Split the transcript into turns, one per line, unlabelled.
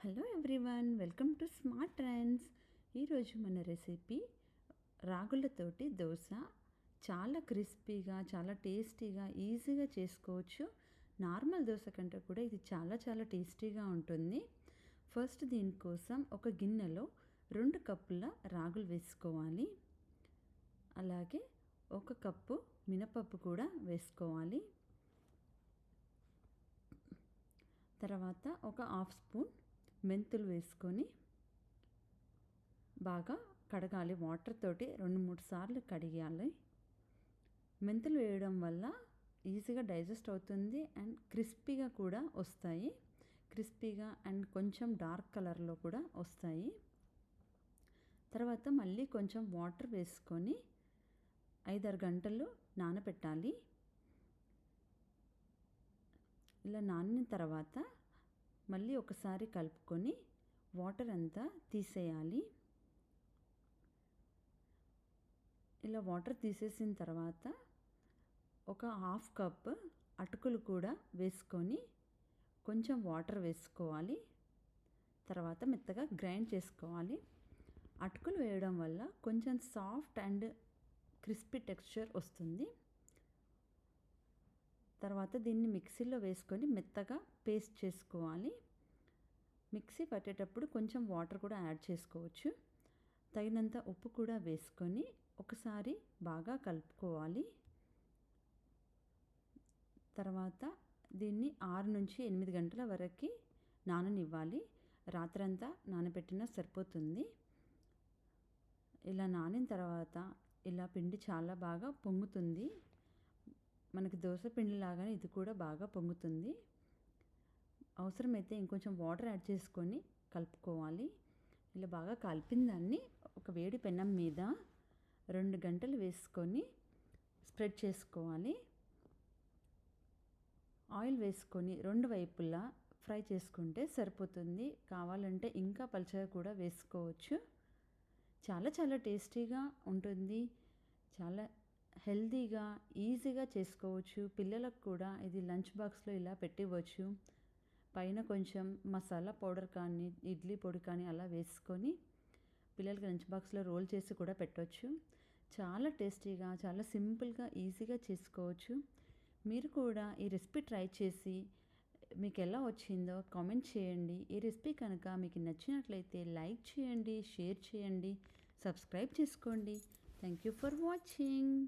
Hello everyone, welcome to smart trends. ఈరోజు మన recipe రాగులతోటి dosa. చాలా క్రిస్పీగా, చాలా టేస్టీగా, ఈజీగా చేసుకోవచ్చు. నార్మల్ దోశ కంటే కూడా ఇది చాలా చాలా టేస్టీగా ఉంటుంది. ఫస్ట్ దీనికోసం ఒక గిన్నెలో 2 కప్పుల రాగులు వేసుకోవాలి. అలాగే 1 కప్పు మినపప్పు కూడా వేసుకోవాలి. తర్వాత ఒక హాఫ్ స్పూన్ మెంతులు వేసుకొని బాగా కడగాలి. వాటర్ తోటి 2-3 సార్లు కడిగాలి. మెంతులు వేయడం వల్ల ఈజీగా డైజెస్ట్ అవుతుంది అండ్ క్రిస్పీగా కూడా వస్తాయి. క్రిస్పీగా అండ్ కొంచెం డార్క్ కలర్లో కూడా వస్తాయి. తర్వాత మళ్ళీ కొంచెం వాటర్ వేసుకొని 5-6 గంటలు నానబెట్టాలి. ఇలా నానిన తర్వాత మళ్ళీ ఒకసారి కలుపుకొని వాటర్ అంతా తీసేయాలి. ఇలా వాటర్ తీసేసిన తర్వాత ఒక హాఫ్ కప్ అటుకులు కూడా వేసుకొని కొంచెం వాటర్ వేసుకోవాలి. తర్వాత మెత్తగా గ్రైండ్ చేసుకోవాలి. అటుకులు వేయడం వల్ల కొంచెం సాఫ్ట్ అండ్ క్రిస్పీ టెక్స్చర్ వస్తుంది. తర్వాత దీన్ని మిక్సీలో వేసుకొని మెత్తగా పేస్ట్ చేసుకోవాలి. మిక్సీ పట్టేటప్పుడు కొంచెం వాటర్ కూడా యాడ్ చేసుకోవచ్చు. తగినంత ఉప్పు కూడా వేసుకొని ఒకసారి బాగా కలుపుకోవాలి. తర్వాత దీన్ని 6 నుంచి 8 గంటల వరకు నాననివ్వాలి. రాత్రంతా నానబెట్టినా సరిపోతుంది. ఇలా నానిన తర్వాత ఇలా పిండి చాలా బాగా పొంగుతుంది. మనకి దోశ పిండి లాగానే ఇది కూడా బాగా పొంగుతుంది. అవసరమైతే ఇంకొంచెం వాటర్ యాడ్ చేసుకొని కలుపుకోవాలి. ఇలా బాగా కలిపిన దాన్ని ఒక వేడి పెనం మీద 2 గంటలు వేసుకొని స్ప్రెడ్ చేసుకోవాలి. ఆయిల్ వేసుకొని 2 వైపులా ఫ్రై చేసుకుంటే సరిపోతుంది. కావాలంటే ఇంకా పలుచగా కూడా వేసుకోవచ్చు. చాలా చాలా టేస్టీగా ఉంటుంది. చాలా హెల్తీగా, ఈజీగా చేసుకోవచ్చు. పిల్లలకు కూడా ఇది లంచ్ బాక్స్లో ఇలా పెట్టివ్వచ్చు. పైన కొంచెం మసాలా పౌడర్ కానీ, ఇడ్లీ పొడి కానీ అలా వేసుకొని పిల్లలకి లంచ్ బాక్స్లో రోల్ చేసి కూడా పెట్టవచ్చు. చాలా టేస్టీగా, చాలా సింపుల్గా, ఈజీగా చేసుకోవచ్చు. మీరు కూడా ఈ రెసిపీ ట్రై చేసి మీకు ఎలా వచ్చిందో కామెంట్ చేయండి. ఈ రెసిపీ కనుక మీకు నచ్చినట్లయితే లైక్ చేయండి, షేర్ చేయండి, సబ్స్క్రైబ్ చేసుకోండి. Thank you for watching.